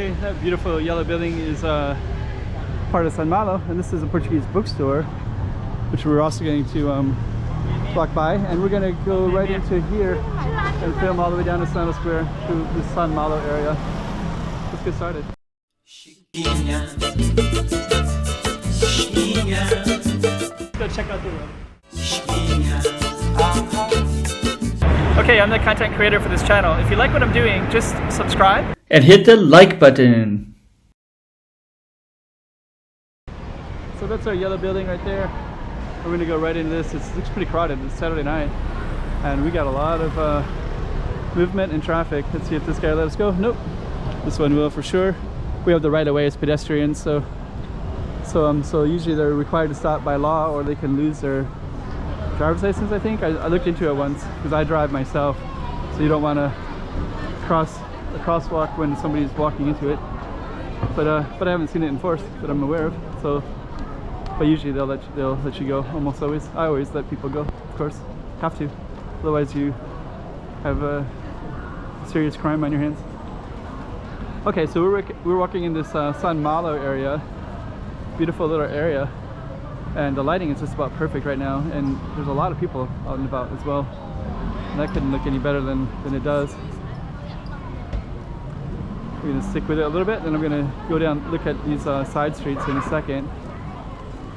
Okay, that beautiful yellow building is part of Malu, and this is a Portuguese bookstore, which we're also going to walk by, and we're going to go right into here and film all the way down to Senado Square to the Malu area. Let's get started. Go check out the room. Okay, I'm the content creator for this channel. If you like what I'm doing, just subscribe and hit the like button. So that's our yellow building right there. We're gonna go right into this. It looks pretty crowded. It's Saturday night, and we got a lot of movement and traffic. Let's see if this guy let us go. Nope. This one will for sure. We have the right of way as pedestrians, so usually they're required to stop by law, or they can lose their driver's license. I think I looked into it once because I drive myself, so you don't want to cross a crosswalk when somebody's walking into it. But I haven't seen it enforced that I'm aware of. So. But usually they'll let you go, almost always. I always let people go, of course. Have to. Otherwise you have a serious crime on your hands. Okay, so we're walking in this Malu area. Beautiful little area. And the lighting is just about perfect right now. And there's a lot of people out and about as well. And that couldn't look any better than it does. We're gonna stick with it a little bit, then I'm gonna go down, look at these side streets in a second.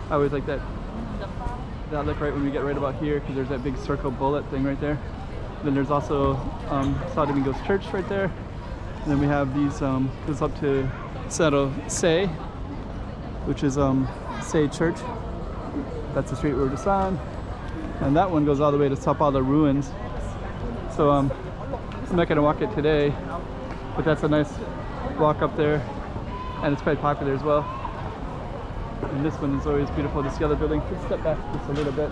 I always like that look right when we get right about here, because there's that big circle bullet thing right there. Then there's also São Domingos Church right there. And then we have these, goes up to Senado Sé, which is Sé Church. That's the street we're just on. And that one goes all the way to Taipa ruins. So I'm not gonna walk it today, but that's a nice walk up there. And it's quite popular as well. And this one is always beautiful, this yellow building. Let's step back just a little bit.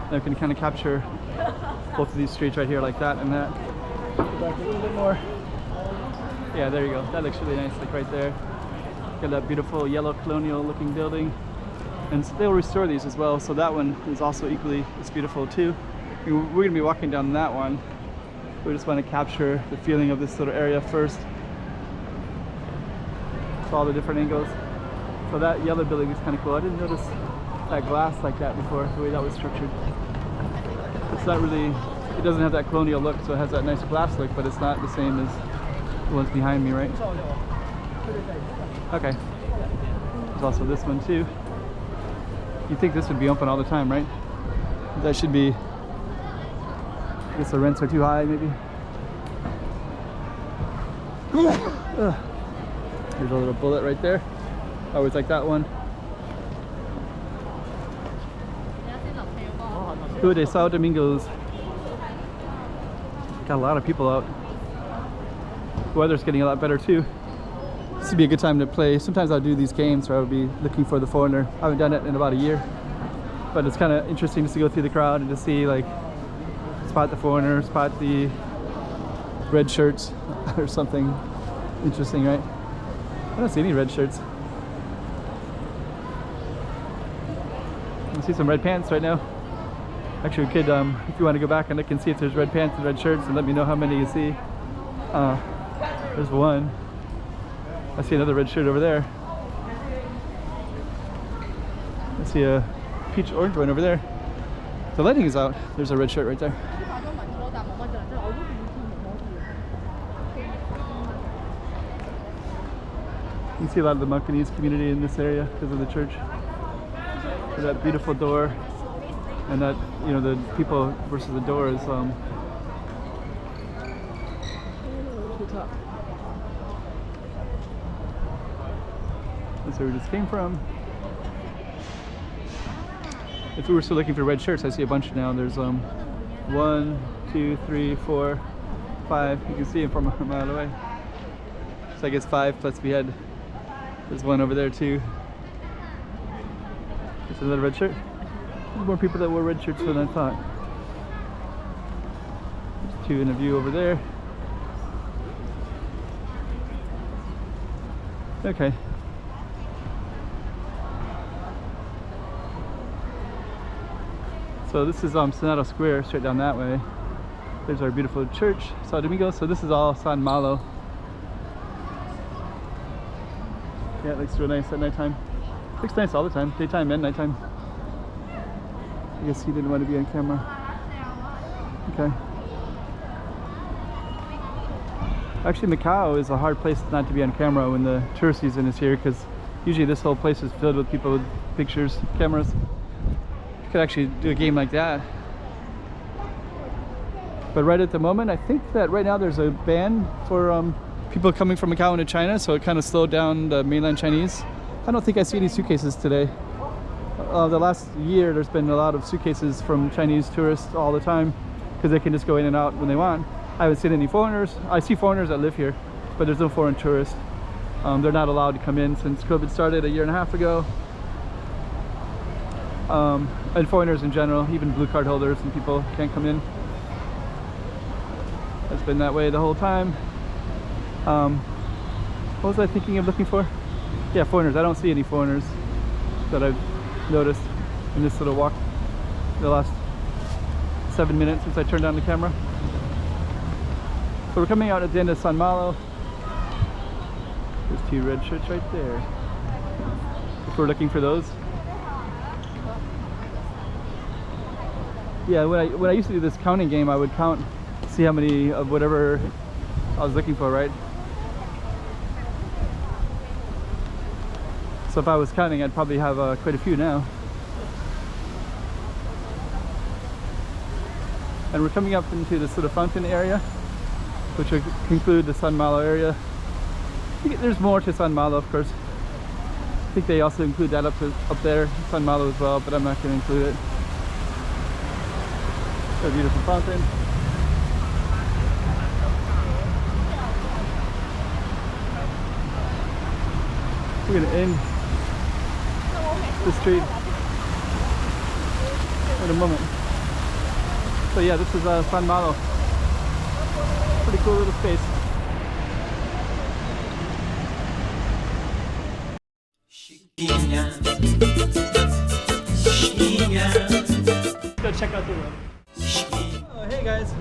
And I can kind of capture both of these streets right here, like that and that. Go back a little bit more. Yeah, there you go. That looks really nice, like right there. Got that beautiful yellow colonial looking building. And they'll restore these as well, so that one is also equally as beautiful too. We're going to be walking down that one. We just want to capture the feeling of this little area first. All the different angles. So that yellow building is kind of cool. I didn't notice that glass like that before, the way that was structured. It's not really, it doesn't have that colonial look, so it has that nice glass look, but it's not the same as the ones behind me, right? Okay. There's also this one too. You'd think this would be open all the time, right? That should be, I guess the rents are too high, maybe. There's a little bullet right there. I always like that one. Rua de São Domingos. Got a lot of people out. The weather's getting a lot better too. This would be a good time to play. Sometimes I'll do these games where I would be looking for the foreigner. I haven't done it in about a year. But it's kind of interesting just to go through the crowd and to see, like, spot the foreigner, spot the red shirts or something interesting, right? I don't see any red shirts. I see some red pants right now. Actually, we could, if you want to go back and look and see if there's red pants and red shirts, and let me know how many you see. There's one. I see another red shirt over there. I see a peach orange one over there. The lighting is out. There's a red shirt right there. You see a lot of the Macanese community in this area because of the church. So that beautiful door, and that, you know, the people versus the door is that's where we just came from. If we were still looking for red shirts, I see a bunch now. There's 1, 2, 3, 4, 5. You can see them from a mile away. So I guess 5 plus we had. There's one over there too. There's another red shirt. There's more people that wore red shirts than I thought. There's 2 in a view over there. Okay. So this is Senado Square, straight down that way. There's our beautiful church, Sao Domingo. So this is all San Malo. Yeah, it looks real nice at nighttime. Looks nice all the time, daytime and nighttime. I guess he didn't want to be on camera. Okay. Actually, Macau is a hard place not to be on camera when the tourist season is here, because usually this whole place is filled with people with pictures, cameras. You could actually do a game like that. But right at the moment, I think that right now there's a ban for people coming from Macau into China, so it kind of slowed down the mainland Chinese. I don't think I see any suitcases today. The last year there's been a lot of suitcases from Chinese tourists all the time, because they can just go in and out when they want. I haven't seen any foreigners. I see foreigners that live here, but there's no foreign tourists. They're not allowed to come in since COVID started a year and a half ago. And foreigners in general, even blue card holders and people can't come in. It's been that way the whole time. What was I thinking of looking for? Yeah, foreigners. I don't see any foreigners that I've noticed in this little walk the last 7 minutes since I turned on the camera. So we're coming out at the end of San Malo. There's 2 red shirts right there. If we're looking for those. Yeah, when I used to do this counting game, I would count, see how many of whatever I was looking for, right? So if I was counting, I'd probably have quite a few now. And we're coming up into this little fountain area, which will conclude the San Malo area. There's more to San Malo, of course. I think they also include that up there, San Malo as well, but I'm not going to include it. A beautiful fountain. We're going to end the street in a moment. So yeah, this is San Malo. Pretty cool little space. Go check out the room. Oh, hey guys.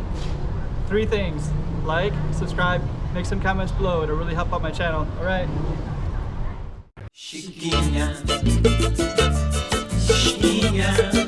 3 things. Like, subscribe, make some comments below. It'll really help out my channel. Alright. Chiquinha, chiquinha.